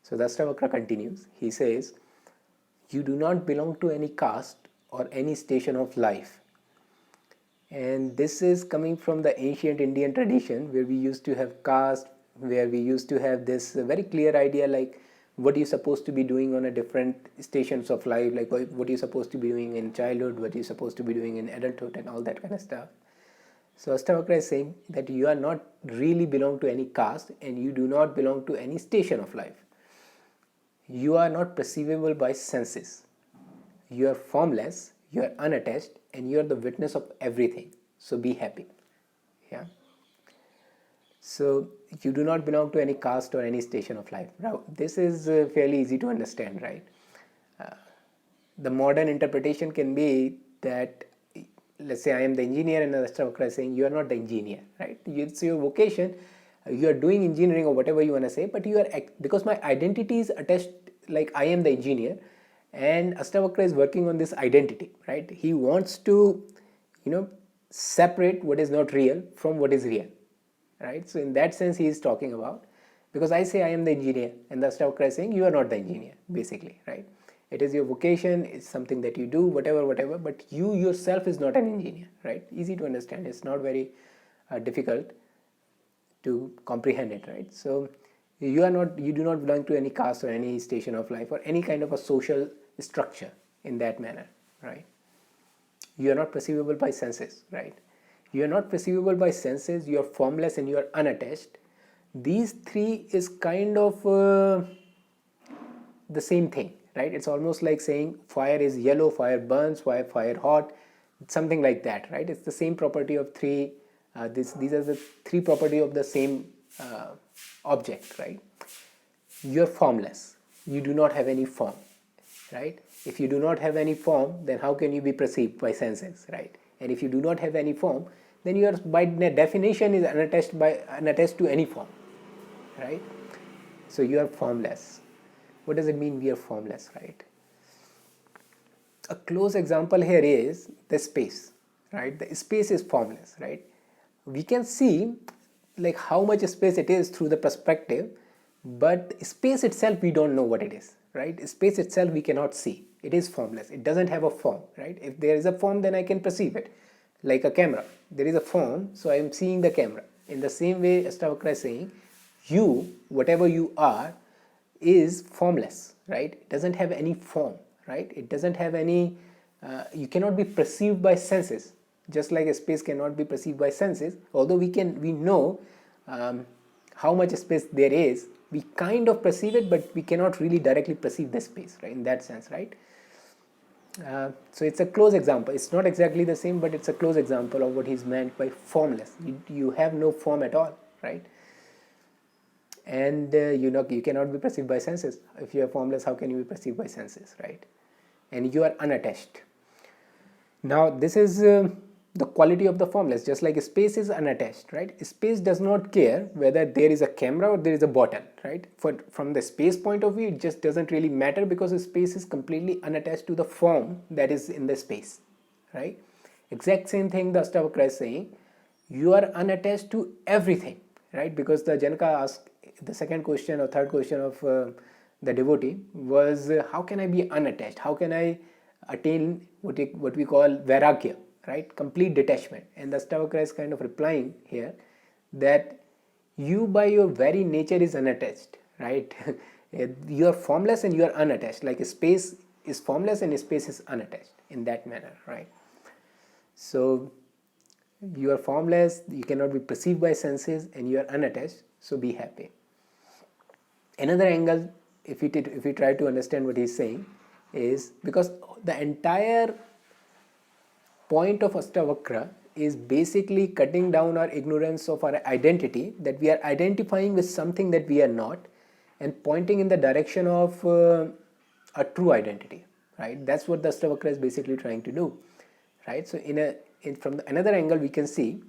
So the Ashtavakra continues. He says, you do not belong to any caste or any station of life. And this is coming from the ancient Indian tradition, where we used to have caste, where we used to have this very clear idea like what you're supposed to be doing on a different stations of life, like what you're supposed to be doing in childhood, what you're supposed to be doing in adulthood, and all that kind of stuff. So Ashtavakra is saying that you are not really belong to any caste, and you do not belong to any station of life. You are not perceivable by senses. You are formless, you are unattached, and you are the witness of everything. So be happy. Yeah. So you do not belong to any caste or any station of life. Now this is fairly easy to understand, right? The modern interpretation can be that, let's say I am the engineer, and the Ashtavakra is saying you are not the engineer, right? It's your vocation. You are doing engineering or whatever you want to say, but you are, because my identity is attached, like I am the engineer, and Ashtavakra is working on this identity, right? He wants to, separate what is not real from what is real, right? So in that sense he is talking about, because I say I am the engineer, and the Ashtavakra is saying you are not the engineer, basically, right? It is your vocation, it's something that you do, whatever, but you yourself is not an engineer, right? Easy to understand, it's not very difficult to comprehend it, right? So you do not belong to any caste or any station of life or any kind of a social structure in that manner, right? You are not perceivable by senses, right? You are not perceivable by senses, you are formless, and you are unattached. These three is kind of the same thing, right? It's almost like saying fire is yellow, fire burns, fire hot, something like that, right? It's the same property of three. These are the three property of the same object, right? You're formless. You do not have any form, right? If you do not have any form, then how can you be perceived by senses, right? And if you do not have any form, then you are by definition is unattached to any form, right? So you are formless. What does it mean we are formless, right? A close example here is the space, right? The space is formless, right? We can see like how much space it is through the perspective, but space itself we don't know what it is, right? Space itself we cannot see. It is formless. It doesn't have a form, right? If there is a form, then I can perceive it. Like a camera, there is a form, so I am seeing the camera. In the same way, Ashtavakra is saying, you, whatever you are, is formless, right? It doesn't have any form, right? It doesn't have any, you cannot be perceived by senses, just like a space cannot be perceived by senses. Although we know how much space there is, we kind of perceive it, but we cannot really directly perceive the space, right? In that sense, right? So it's a close example. It's not exactly the same, but it's a close example of what he's meant by formless. You have no form at all, right? And you cannot be perceived by senses. If you are formless, how can you be perceived by senses, right? And you are unattached. Now this is the quality of the formless. Just like space is unattached, right? Space does not care whether there is a camera or there is a bottle, right? From the space point of view, it just doesn't really matter, because space is completely unattached to the form that is in the space, right? Exact same thing the Ashtavakra is saying. You are unattached to everything, right? Because the Janaka asked the second question or third question of the devotee was, how can I be unattached? How can I attain what we call vairagya, right? Complete detachment. And the Ashtavakra is kind of replying here that you by your very nature is unattached, right? You are formless and you are unattached. Like space is formless and space is unattached in that manner, right? So you are formless, you cannot be perceived by senses, and you are unattached, so be happy. Another angle, if we try to understand what he's saying, is because the entire point of Ashtavakra is basically cutting down our ignorance of our identity, that we are identifying with something that we are not, and pointing in the direction of a true identity, right? That's what the Ashtavakra is basically trying to do, right? So from another angle we can see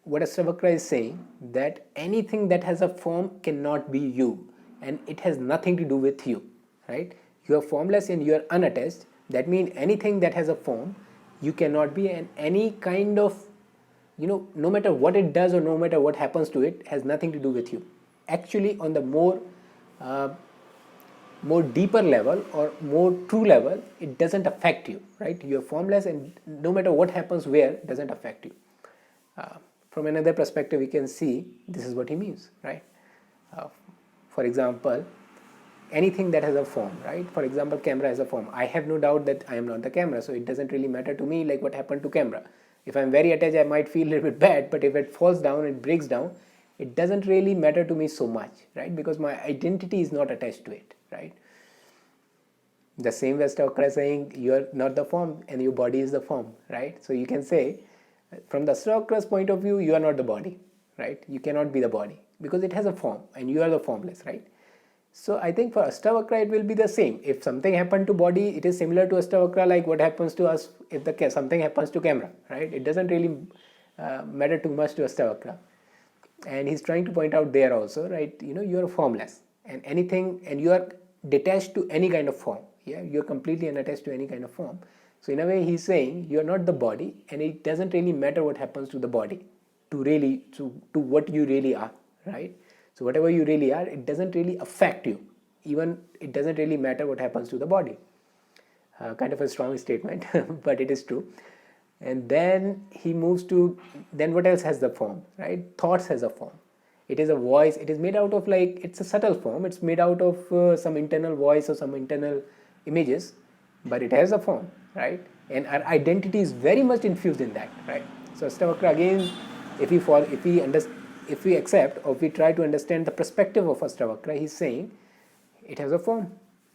what Ashtavakra is saying, that anything that has a form cannot be you, and it has nothing to do with you, right? You are formless and you are unattached. That means anything that has a form, you cannot be, and any kind of, no matter what it does or no matter what happens to it, has nothing to do with you. Actually, on the more more deeper level or more true level, it doesn't affect you, right? You're formless, and no matter what happens where, it doesn't affect you. From another perspective, we can see this is what he means, right? For example, anything that has a form, right? For example, camera has a form. I have no doubt that I am not the camera, so it doesn't really matter to me like what happened to camera. If I'm very attached, I might feel a little bit bad, but if it falls down, it breaks down, it doesn't really matter to me so much, right? Because my identity is not attached to it, right? The same way Ashtavakra is saying you are not the form and your body is the form, right? So you can say from the Ashtavakra's point of view, you are not the body, right? You cannot be the body because it has a form and you are the formless, right? So I think for Ashtavakra it will be the same. If something happened to body, it is similar to Ashtavakra like what happens to us if something happens to camera, right? It doesn't really matter too much to Ashtavakra. And he's trying to point out there also, right? You are formless and anything, and you are detached to any kind of form. Yeah, you're completely unattached to any kind of form. So in a way he's saying you're not the body, and it doesn't really matter what happens to the body to what you really are, right? So whatever you really are, it doesn't really affect you. Even it doesn't really matter what happens to the body. Kind of a strong statement, but it is true. And then he moves to, then what else has the form, right? Thoughts has a form. It is a voice. It is made out of like, it's a subtle form. It's made out of some internal voice or some internal images, but it has a form, right? And our identity is very much infused in that, right? So Ashtavakra again, if we accept or if we try to understand the perspective of Ashtavakra, he's saying it has a form,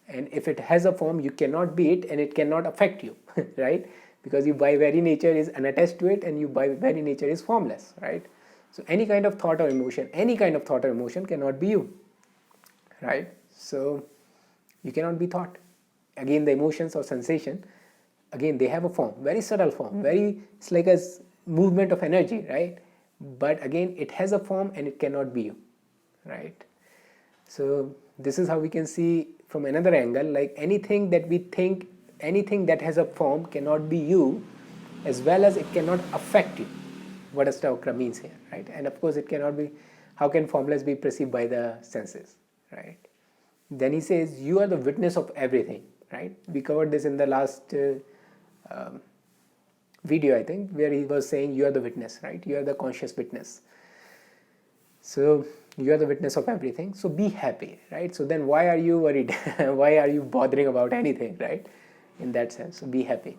and if it has a form, you cannot be it, and it cannot affect you, right? Because you by very nature is unattached to it, and you by very nature is formless, right? So any kind of thought or emotion cannot be you, right? So you cannot be thought. Again, the emotions or sensation, again, they have a form, very subtle form, it's like a movement of energy, right? But again, it has a form and it cannot be you, right? So this is how we can see from another angle, like anything that we think, anything that has a form cannot be you, as well as it cannot affect you. What Ashtavakra means here, right? And of course, it cannot be, how can formless be perceived by the senses, right? Then he says, you are the witness of everything, right? We covered this in the last video, I think, where he was saying you are the witness, right? You are the conscious witness. So you are the witness of everything. So be happy, right? So then why are you worried? Why are you bothering about anything, right? In that sense, so be happy.